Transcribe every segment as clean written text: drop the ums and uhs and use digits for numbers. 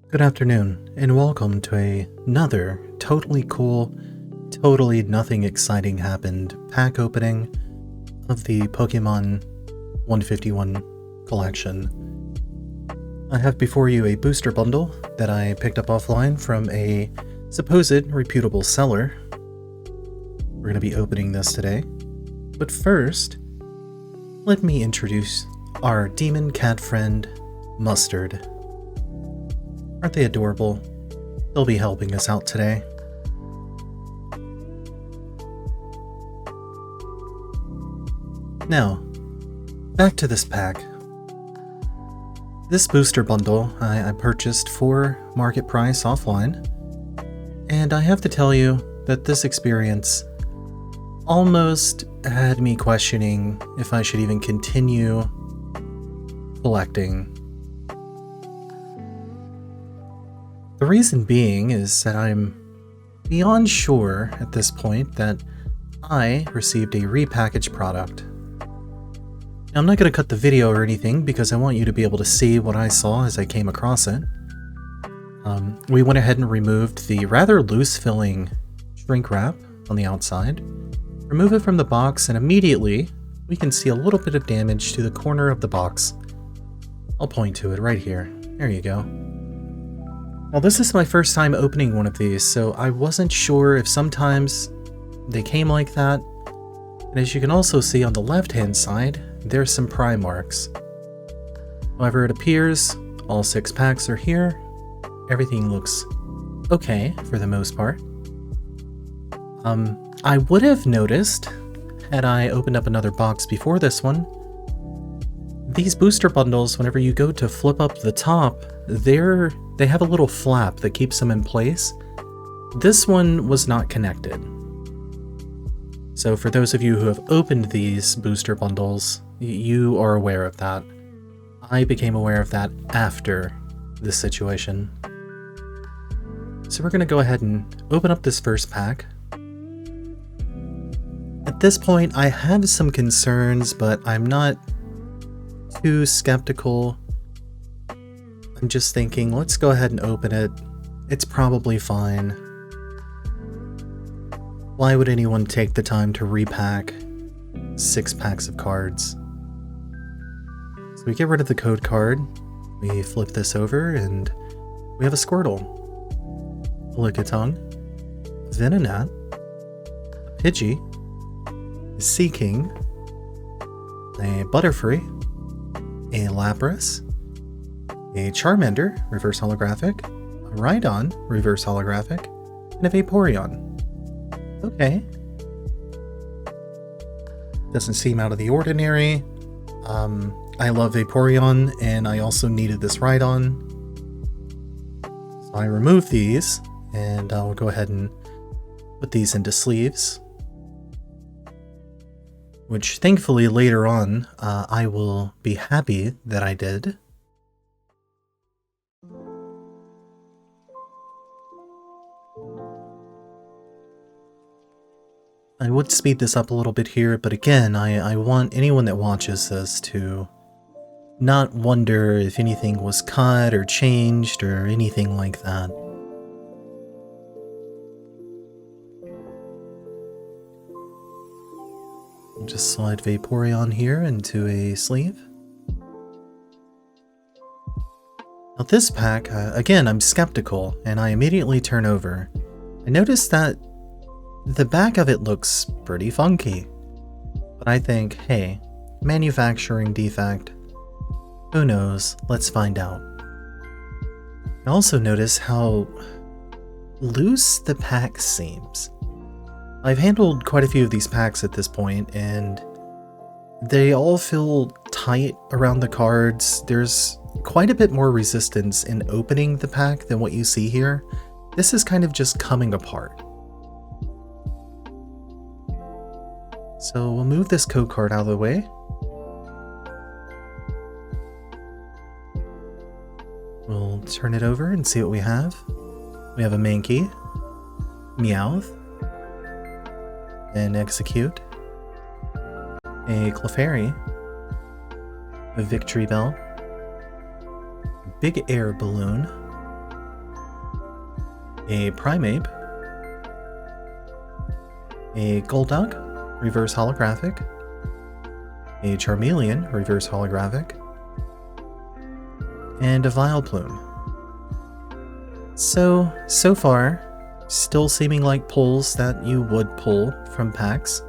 Good afternoon, and welcome to another totally cool, totally nothing exciting happened pack opening of the Pokemon 151 collection. I have before you a booster bundle that I picked up offline from a supposed reputable seller. We're going to be opening this today. But first, let me introduce our demon cat friend, Mustard. Aren't they adorable? They'll be helping us out today. Now, back to this pack. This booster bundle I purchased for market price offline, and I have to tell you that this experience almost had me questioning if I should even continue collecting. The reason being is that I'm beyond sure at this point that I received a repackaged product. Now, I'm not going to cut the video or anything because I want you to be able to see what I saw as I came across it. We went ahead and removed the rather loose-filling shrink wrap on the outside, remove it from the box, and immediately we can see a little bit of damage to the corner of the box. I'll point to it right here. There you go. Now, this is my first time opening one of these, so I wasn't sure if sometimes they came like that. And as you can also see on the left-hand side, there's some pry marks. However, it appears all 6 packs are here. Everything looks okay for the most part. I would have noticed, had I opened up another box before this one, these booster bundles, whenever you go to flip up the top, they have a little flap that keeps them in place. This one was not connected. So for those of you who have opened these booster bundles, you are aware of that. I became aware of that after this situation. So we're going to go ahead and open up this first pack. At this point, I have some concerns, but I'm not too skeptical. I'm just thinking, let's go ahead and open it. It's probably fine. Why would anyone take the time to repack 6 packs of cards? So we get rid of the code card, we flip this over, and we have a Squirtle, a Lickitung, a Venonat, a Pidgey, a Seaking, a Butterfree, a Lapras, a Charmander, reverse holographic, a Rhydon, reverse holographic, and a Vaporeon. Okay. Doesn't seem out of the ordinary. I love Vaporeon, and I also needed this Rhydon. So I removed these, and I'll go ahead and put these into sleeves. Which, thankfully, later on, I will be happy that I did. I would speed this up a little bit here, but again, I want anyone that watches this to not wonder if anything was cut or changed or anything like that. I'll just slide Vaporeon here into a sleeve. Now this pack, again, I'm skeptical, and I immediately turn over. I noticed that the back of it looks pretty funky, but I think, hey, manufacturing defect. Who knows? Let's find out. I also notice how loose the pack seems. I've handled quite a few of these packs at this point, and they all feel tight around the cards. There's quite a bit more resistance in opening the pack than what you see here. This is kind of just coming apart. So we'll move this code card out of the way. We'll turn it over and see what we have. We have a Mankey, Meowth, an Execute, a Clefairy, a Victory Bell, a Big Air Balloon, a Primeape, a Golduck, reverse holographic, a Charmeleon, reverse holographic, and a Vileplume. So far, still seeming like pulls that you would pull from packs.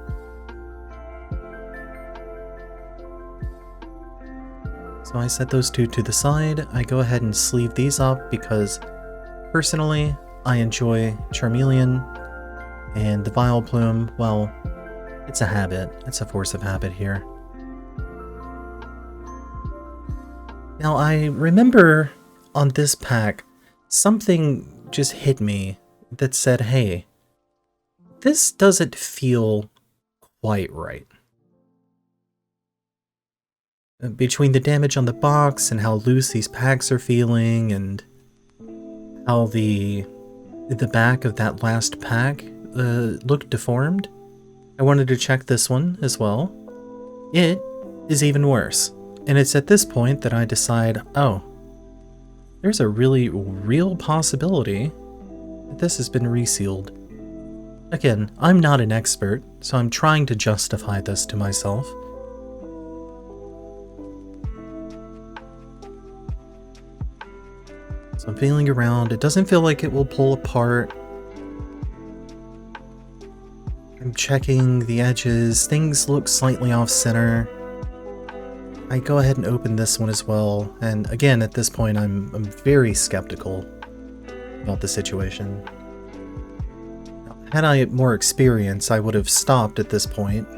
So I set those two to the side. I go ahead and sleeve these up because personally, I enjoy Charmeleon, and the Vileplume, well, it's a habit. It's a force of habit here. Now I remember on this pack, something just hit me that said, hey, this doesn't feel quite right. Between the damage on the box and how loose these packs are feeling and how the back of that last pack looked deformed, I wanted to check this one as well. It is even worse. And it's at this point that I decide, oh, there's a really real possibility that this has been resealed. Again, I'm not an expert, so I'm trying to justify this to myself. So I'm feeling around. It doesn't feel like it will pull apart. I'm checking the edges. Things look slightly off center. I go ahead and open this one as well, and again, at this point, I'm very skeptical about the situation. Now, had I had more experience, I would have stopped at this point,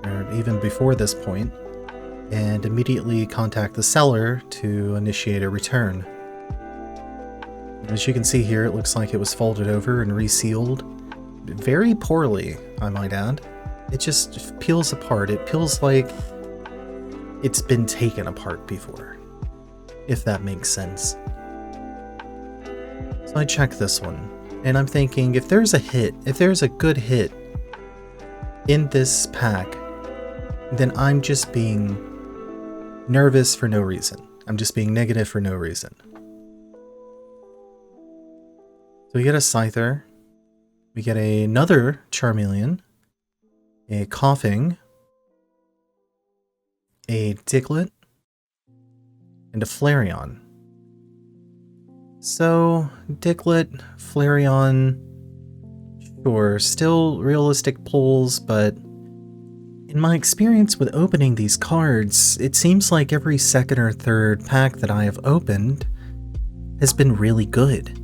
or even before this point, and immediately contact the seller to initiate a return. As you can see here, it looks like it was folded over and resealed. Very poorly, I might add. It just peels apart. It feels like it's been taken apart before, if that makes sense. So I check this one, and I'm thinking, if there's a hit, if there's a good hit in this pack, then I'm just being nervous for no reason. I'm just being negative for no reason. So we get a Scyther, we get another Charmeleon, a Coughing, a Diglett, and a Flareon. So, Diglett, Flareon, sure, still realistic pulls, but in my experience with opening these cards, it seems like every second or third pack that I have opened has been really good.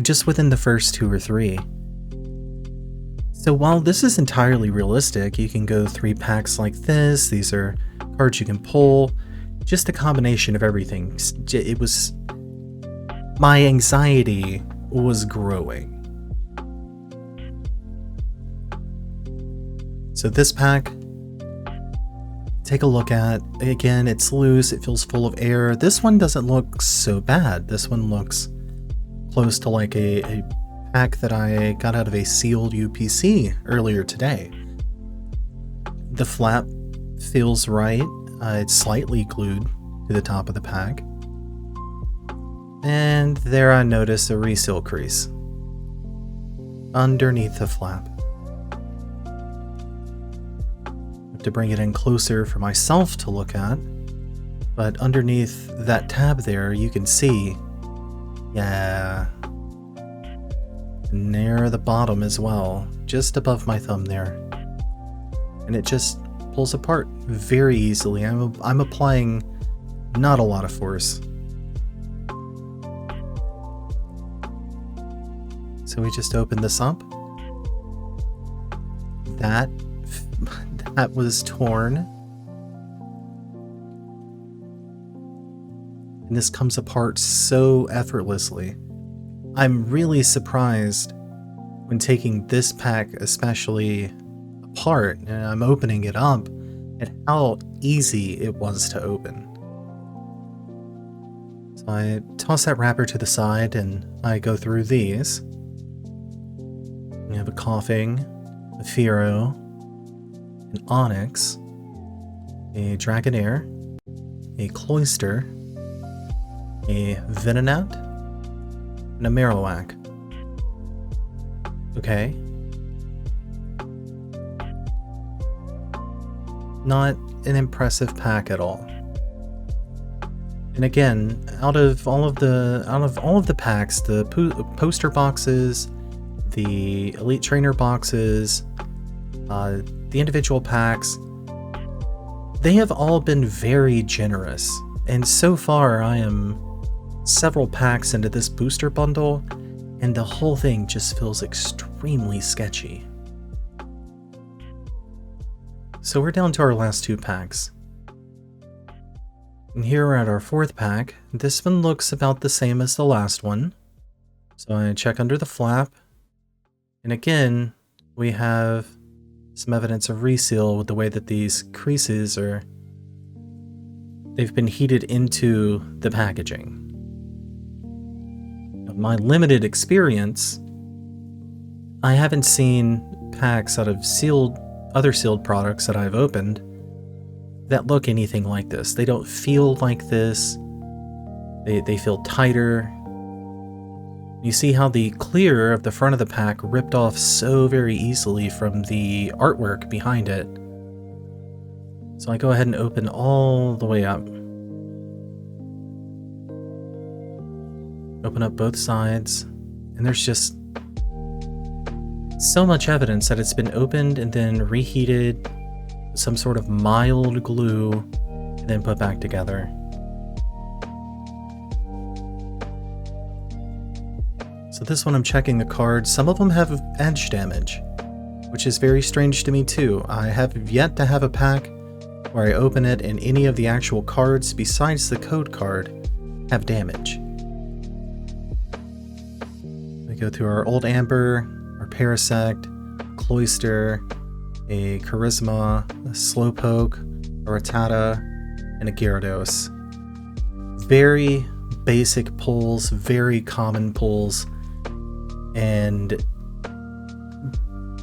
Just within the first 2 or 3. So while this is entirely realistic, you can go 3 packs like this, these are cards you can pull, just a combination of everything. It was... my anxiety was growing. So this pack, take a look at. Again, it's loose, it feels full of air. This one doesn't look so bad. This one looks close to like a pack that I got out of a sealed UPC earlier today. The flap feels right. It's slightly glued to the top of the pack. And there I notice a reseal crease underneath the flap. I have to bring it in closer for myself to look at, but underneath that tab there you can see, yeah, near the bottom as well, just above my thumb there. And it just pulls apart very easily. I'm applying not a lot of force. So we just open this up. That was torn. And this comes apart so effortlessly. I'm really surprised when taking this pack especially apart, and I'm opening it up, at how easy it was to open. So I toss that wrapper to the side and I go through these. We have a Coughing, a Fearow, an Onyx, a Dragonair, a Cloyster, a Venonat, and a Marowak. Okay. Not an impressive pack at all. And again, out of all of the packs, the poster boxes, the Elite Trainer boxes, the individual packs, they have all been very generous. And so far, I am several packs into this booster bundle, and the whole thing just feels extremely sketchy. So we're down to our last 2 packs. And here we're at our 4th pack. This one looks about the same as the last one. So I check under the flap. And again, we have some evidence of reseal with the way that these creases are... they've been heated into the packaging. My limited experience, I haven't seen packs out of other sealed products that I've opened that look anything like this. They don't feel like this. They feel tighter. You see how the clear of the front of the pack ripped off so very easily from the artwork behind it. So I go ahead and open all the way up. Open up both sides, and there's just so much evidence that it's been opened and then reheated with some sort of mild glue and then put back together. So this one I'm checking the cards. Some of them have edge damage, which is very strange to me too. I have yet to have a pack where I open it and any of the actual cards besides the code card have damage. We go through our Old Amber, our Parasect, Cloyster, a Charisma, a Slowpoke, a Rattata, and a Gyarados. Very basic pulls, very common pulls, and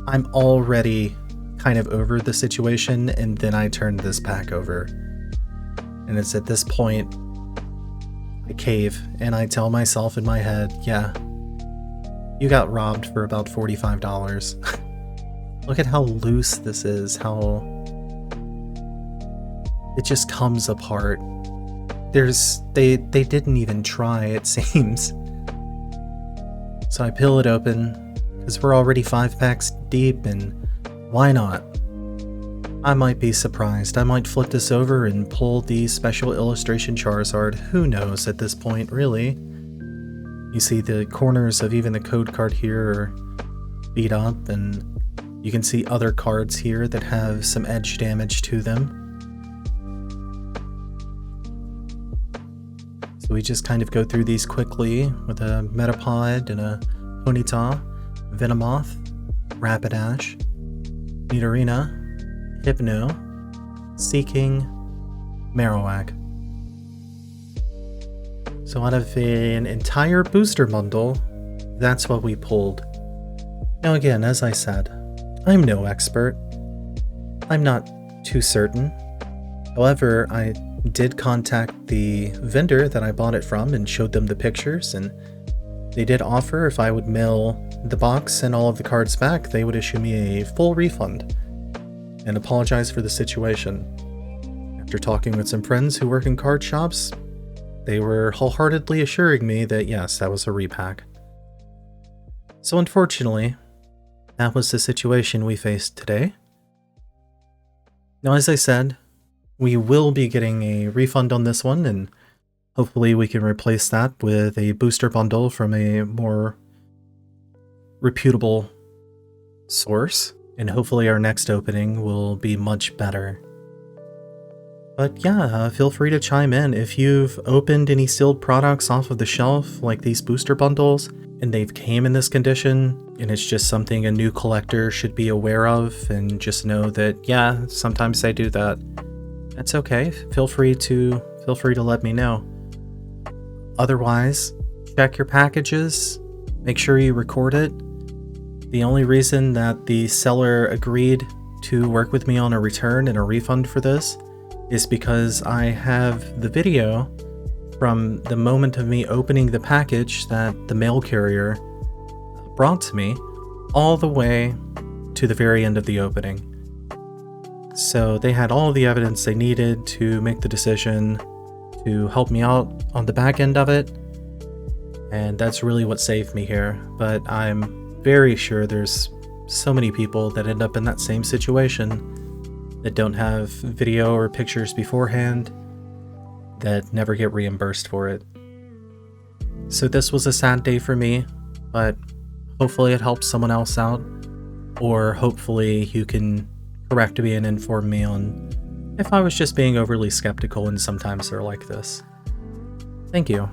I'm already kind of over the situation, and then I turned this pack over. And it's at this point, I cave, and I tell myself in my head, yeah, you got robbed for about $45. Look at how loose this is, how it just comes apart. They didn't even try, it seems. So I peel it open, because we're already 5 packs deep, and why not? I might be surprised. I might flip this over and pull the special illustration Charizard. Who knows at this point, really? You see the corners of even the code card here are beat up, and you can see other cards here that have some edge damage to them. So we just kind of go through these quickly with a Metapod and a Ponyta, Venomoth, Rapidash, Nidorina, Hypno, Seeking, Marowak. So out of an entire booster bundle, that's what we pulled. Now again, as I said, I'm no expert. I'm not too certain. However, I did contact the vendor that I bought it from and showed them the pictures, and they did offer if I would mail the box and all of the cards back, they would issue me a full refund and apologize for the situation. After talking with some friends who work in card shops, they were wholeheartedly assuring me that yes, that was a repack. So unfortunately, that was the situation we faced today. Now, as I said, we will be getting a refund on this one, and hopefully we can replace that with a booster bundle from a more reputable source, and hopefully our next opening will be much better. But yeah, feel free to chime in if you've opened any sealed products off of the shelf, like these booster bundles, and they've came in this condition, and it's just something a new collector should be aware of, and just know that, yeah, sometimes they do that. That's okay. Feel free to let me know. Otherwise, check your packages, make sure you record it. The only reason that the seller agreed to work with me on a return and a refund for this is because I have the video from the moment of me opening the package that the mail carrier brought to me all the way to the very end of the opening. So they had all the evidence they needed to make the decision to help me out on the back end of it, and that's really what saved me here. But I'm very sure there's so many people that end up in that same situation that don't have video or pictures beforehand that never get reimbursed for it. So this was a sad day for me, but hopefully it helps someone else out, or hopefully you can correct me and inform me on if I was just being overly skeptical and sometimes they're like this. Thank you.